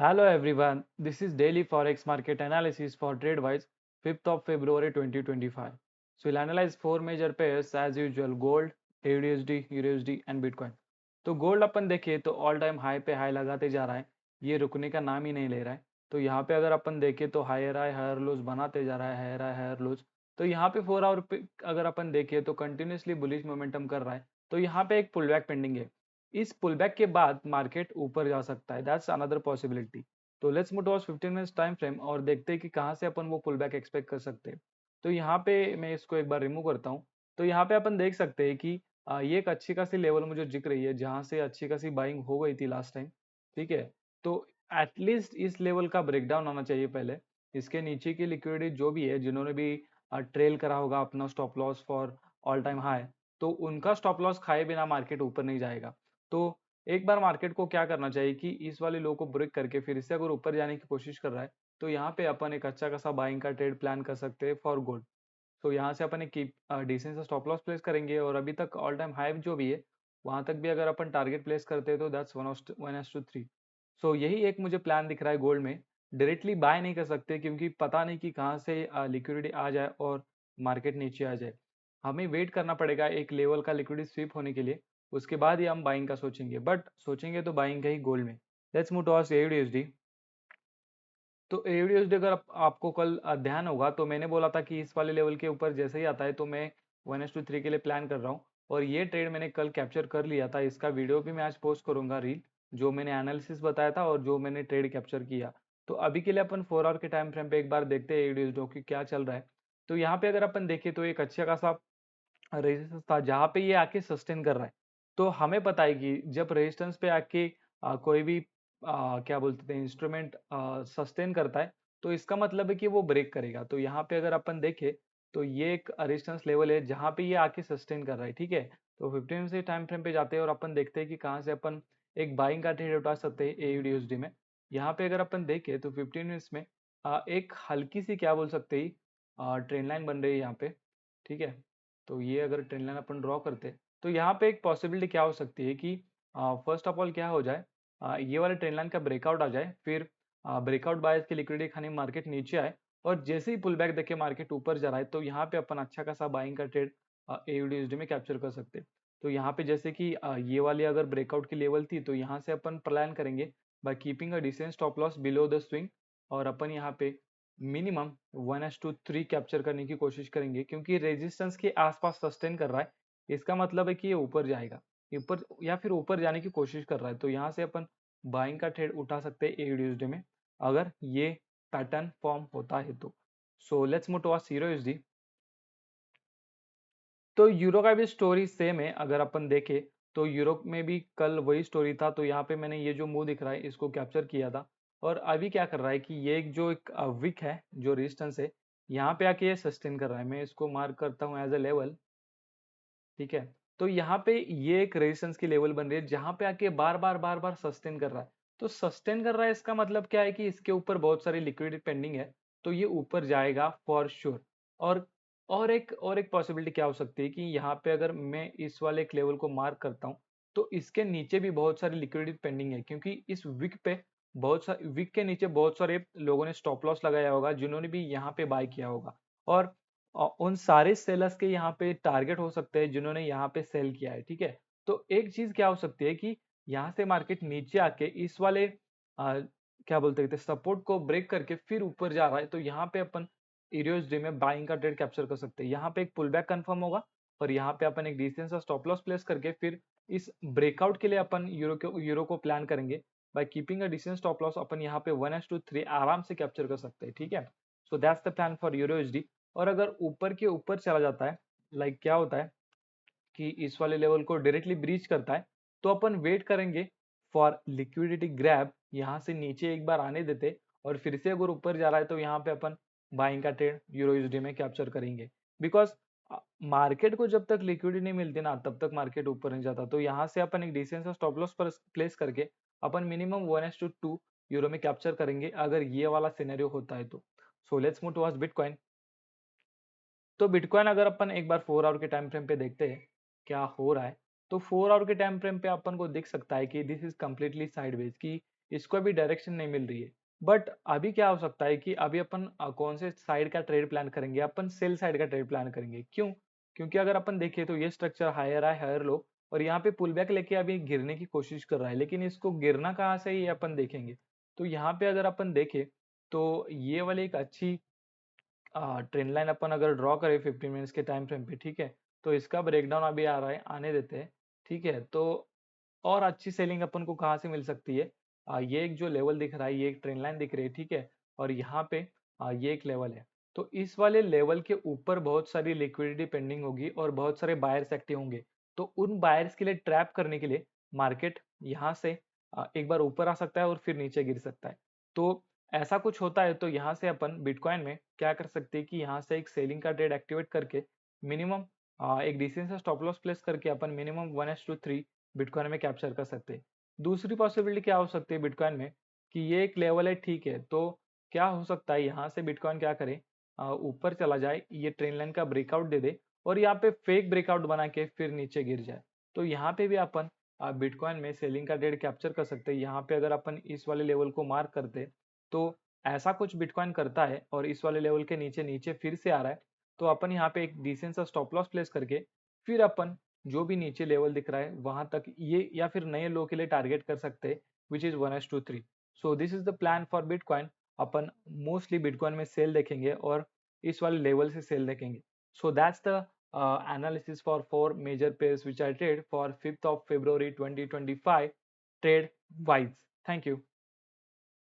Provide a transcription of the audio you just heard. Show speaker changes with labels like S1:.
S1: Hello everyone, this is daily forex market analysis for TradeWise 5th of February 2025. So we'll analyze four major pairs as usual: gold, AUD, USD and Bitcoin. तो gold अपन देखें तो all time high पे high लगाते जा रहा है, ये रुकने का नाम ही नहीं ले रहा है। तो यहाँ पे अगर अपन देखें तो हायर हाई हायर लोज बनाते जा रहा है, हायर हाई हायर लोज। तो यहाँ पे 4 आवर पे अगर अपन देखें तो कंटिन्यूसली बुलिश मोमेंटम कर रहा है। तो यहाँ पे एक पुलबैक पेंडिंग है। इस पुलबैक के बाद मार्केट ऊपर जा सकता है, दैट्स अनदर पॉसिबिलिटी। तो let's move towards 15 minutes time frame और देखते हैं कि कहाँ से अपन वो पुलबैक एक्सपेक्ट कर सकते हैं। तो यहाँ पे मैं इसको एक बार रिमूव करता हूँ। तो यहाँ पे अपन देख सकते हैं कि ये एक अच्छी खासी लेवल मुझे दिख रही है जहां से अच्छी खासी बाइंग हो गई थी लास्ट टाइम। ठीक है, तो एटलीस्ट इस लेवल का ब्रेकडाउन आना चाहिए पहले। इसके नीचे की लिक्विडिटी जो भी है, जिन्होंने भी ट्रेल करा होगा अपना stop loss for all time high, तो उनका स्टॉप लॉस खाए बिना मार्केट ऊपर नहीं जाएगा। तो एक बार मार्केट को क्या करना चाहिए कि इस वाले लो को ब्रेक करके फिर इससे अगर ऊपर जाने की कोशिश कर रहा है, तो यहाँ पे अपन एक अच्छा खासा बाइंग का ट्रेड प्लान कर सकते हैं फॉर गोल्ड। तो यहाँ से अपन एक डिसेंट सा स्टॉप लॉस प्लेस करेंगे और अभी तक ऑल टाइम हाई जो भी है वहां तक भी अगर अपन टारगेट प्लेस करते हैं तो दैट्स 1:3। सो यही एक मुझे प्लान दिख रहा है गोल्ड में। डायरेक्टली बाय नहीं कर सकते क्योंकि पता नहीं कि कहाँ से लिक्विडिटी आ जाए और मार्केट नीचे आ जाए। हमें वेट करना पड़ेगा एक लेवल का लिक्विडिटी स्वीप होने के लिए, उसके बाद ही हम बाइंग का सोचेंगे, बट सोचेंगे तो बाइंग का ही गोल्ड में। Let's move towards AUDSD. तो एयूडीएसडी अगर आपको कल ध्यान होगा तो मैंने बोला था कि इस वाले लेवल के ऊपर जैसे ही आता है तो मैं 1:3 के लिए प्लान कर रहा हूँ। और ये ट्रेड मैंने कल कैप्चर कर लिया था, इसका वीडियो भी मैं आज पोस्ट करूंगा, रील जो मैंने एनालिसिस बताया था और जो मैंने ट्रेड कैप्चर किया। तो अभी के लिए अपन 4 आवर के टाइम फ्रेम पे एक बार देखते हैं एयूडीएसडी की क्या चल रहा है। तो यहाँ पे अगर अपन देखें तो एक अच्छा खासा रेजिस्टेंस था जहां पे ये आके सस्टेन कर रहा है। तो हमें पता है कि जब रेजिस्टेंस पे आके कोई भी क्या बोलते हैं इंस्ट्रूमेंट सस्टेन करता है, तो इसका मतलब है कि वो ब्रेक करेगा। तो यहाँ पे अगर अपन देखें तो ये एक रेजिस्टेंस लेवल है जहां पे ये आके सस्टेन कर रहा है। ठीक है, तो 15 से टाइम फ्रेम पे जाते हैं और अपन देखते हैं कि कहाँ से अपन एक बाइंग का ट्रेड उठा सकते हैं एयूडीएसडी में। यहाँ पे अगर अपन देखें तो 15 मिनट्स में एक हल्की सी क्या बोल सकते हैं ट्रेंड लाइन बन रही है यहाँ पे। ठीक है, तो ये अगर ट्रेंड लाइन अपन ड्रॉ करते तो यहाँ पे एक पॉसिबिलिटी क्या हो सकती है कि फर्स्ट ऑफ ऑल क्या हो जाए, ये वाले ट्रेंड लाइन का ब्रेकआउट आ जाए, फिर ब्रेकआउट बायस की लिक्विडिटी खाने मार्केट नीचे आए और जैसे ही पुल बैक देखे मार्केट ऊपर जा रहा है, तो यहाँ पे अपन अच्छा खासा बाइंग का ट्रेड एयूडीएसडी में कैप्चर कर सकते हैं। तो यहाँ पे जैसे कि ये वाली अगर ब्रेकआउट की लेवल थी तो यहाँ से अपन प्लान करेंगे by keeping a decent stop loss below the swing. और अपन यहाँ पे मिनिमम 1:3 कैप्चर करने की कोशिश करेंगे क्योंकि रेजिस्टेंस के आसपास सस्टेन कर रहा है। इसका मतलब है कि ये ऊपर जाएगा, ऊपर या फिर ऊपर जाने की कोशिश कर रहा है। तो यहाँ से अपन बाइंग का ट्रेड उठा सकते हैं एयूडीएसडी में अगर ये पैटर्न फॉर्म होता है तो। So let's move towards euro USD. तो यूरो का भी स्टोरी सेम है। अगर अपन देखें तो यूरोप में भी कल वही स्टोरी था। तो यहाँ पे मैंने ये जो मूव दिख रहा है इसको कैप्चर किया था और अभी क्या कर रहा है कि ये एक जो एक विक है, जो रेजिस्टेंस है, यहाँ पे आके ये सस्टेन कर रहा है। मैं इसको मार्क करता हूँ एज अ लेवल। ठीक है, तो यहाँ पे ये एक रेजिस्टेंस की लेवल बन रही है जहां पे आके बार बार सस्टेन कर रहा है। तो सस्टेन कर रहा है इसका मतलब क्या है कि इसके ऊपर बहुत सारी लिक्विडिटी पेंडिंग है, तो ये ऊपर जाएगा फॉर श्योर। और और एक पॉसिबिलिटी क्या हो सकती है कि यहाँ पे अगर मैं इस वाले एक लेवल को मार्क करता हूँ तो इसके नीचे भी बहुत सारी लिक्विडिटी पेंडिंग है, क्योंकि इस विक पे बहुत सारे विक के नीचे बहुत सारे लोगों ने स्टॉप लॉस लगाया होगा जिन्होंने भी यहाँ पे बाय किया होगा। और उन सारे सेलर्स के यहाँ पे टारगेट हो सकते हैं जिन्होंने यहाँ पे सेल किया है। ठीक है, तो एक चीज क्या हो सकती है कि यहाँ से मार्केट नीचे आके इस वाले क्या बोलते हैं सपोर्ट को ब्रेक करके फिर ऊपर जा रहा है, तो यहाँ पे अपन यूएसडी में बाइंग का ट्रेड कैप्चर कर सकते हैं। यहाँ पे एक पुल बैक कंफर्म होगा और यहाँ पे अपन एक डिसेंट सा स्टॉप लॉस प्लेस करके फिर इस ब्रेकआउट के लिए अपन यूरो को प्लान करेंगे। By keeping a decent stop loss अपन यहाँ पे 1:3 आराम से कैप्चर कर सकते हैं। ठीक है, so that's the plan for euro. और अगर ऊपर के ऊपर चला जाता है, लाइक क्या होता है कि इस वाले लेवल को डायरेक्टली ब्रीच करता है, तो अपन वेट करेंगे फॉर लिक्विडिटी ग्रैब, यहाँ से नीचे एक बार आने देते और फिर से अगर ऊपर जा रहा है तो यहाँ पे अपन बाइंग का ट्रेड यूरो में कैप्चर करेंगे। बिकॉज मार्केट को जब तक लिक्विडिटी नहीं मिलती ना तब तक मार्केट ऊपर नहीं जाता। तो यहाँ से अपन एक डिसेंट सा स्टॉप लॉस पर प्लेस करके अपन मिनिमम 1:2 यूरो में कैप्चर करेंगे अगर ये वाला सिनेरियो होता है तो। So let's move towards bitcoin. तो बिटकॉइन अगर अपन एक बार 4 आवर के टाइम फ्रेम पे देखते हैं क्या हो रहा है, तो 4 आवर के टाइम फ्रेम पे अपन को दिख सकता है कि दिस इज कम्प्लीटली साइडवेज, कि इसको अभी डायरेक्शन नहीं मिल रही है। बट अभी क्या हो सकता है कि अभी अपन कौन से साइड का ट्रेड प्लान करेंगे, अपन सेल साइड का ट्रेड प्लान करेंगे। क्यों? क्योंकि अगर अपन देखें तो ये स्ट्रक्चर हायर है, हायर लो, और यहाँ पे पुल बैक लेके अभी गिरने की कोशिश कर रहा है, लेकिन इसको गिरना कहाँ से ये अपन देखेंगे। तो यहाँ पे अगर अपन देखें तो ये वाली एक अच्छी ट्रेंड लाइन अपन अगर ड्रॉ करें 15 मिनट्स के टाइम फ्रेम पे, ठीक है, तो इसका ब्रेकडाउन अभी आ रहा है, आने देते हैं। ठीक है, तो और अच्छी सेलिंग अपन को कहाँ से मिल सकती है? ये एक जो लेवल दिख रहा है, ये एक ट्रेंड लाइन दिख रही है, ठीक है, और यहाँ पे ये एक लेवल है। तो इस वाले लेवल के ऊपर बहुत सारी लिक्विडिटी पेंडिंग होगी और बहुत सारे बायर्स एक्टिव होंगे। तो उन बायर्स के लिए ट्रैप करने के लिए मार्केट यहाँ से एक बार ऊपर आ सकता है और फिर नीचे गिर सकता है। तो ऐसा कुछ होता है तो यहाँ से अपन बिटकॉइन में क्या कर सकते हैं कि यहाँ से एक सेलिंग का ट्रेड एक्टिवेट करके मिनिमम एक डिसेंट सा स्टॉप लॉस प्लेस करके अपन मिनिमम 1:3 बिटकॉइन में कैप्चर कर सकते हैं। दूसरी पॉसिबिलिटी क्या हो सकती है बिटकॉइन में कि ये एक लेवल है, ठीक है, तो क्या हो सकता है यहाँ से बिटकॉइन क्या करे, ऊपर चला जाए, ये ट्रेंड लाइन का ब्रेकआउट दे दे और यहाँ पे फेक ब्रेकआउट बना के फिर नीचे गिर जाए। तो यहाँ पे भी अपन बिटकॉइन में सेलिंग का ट्रेड कैप्चर कर सकते हैं। यहाँ पे अगर अपन इस वाले लेवल को मार्क करते तो ऐसा कुछ बिटकॉइन करता है और इस वाले लेवल के नीचे नीचे फिर से आ रहा है, तो अपन यहाँ पे एक डिसेंट सा स्टॉप लॉस प्लेस करके फिर अपन जो भी नीचे लेवल दिख रहा है वहां तक ये या फिर नए लो के लिए टारगेट कर सकते हैं, which is 1:3। So this is the plan for bitcoin. Upon mostly bitcoin में सेल देखेंगे और इस वाले लेवल से सेल देखेंगे। So that's the analysis for 4 major pairs which I trade for 5th of February 2025 trade wise. Thank you.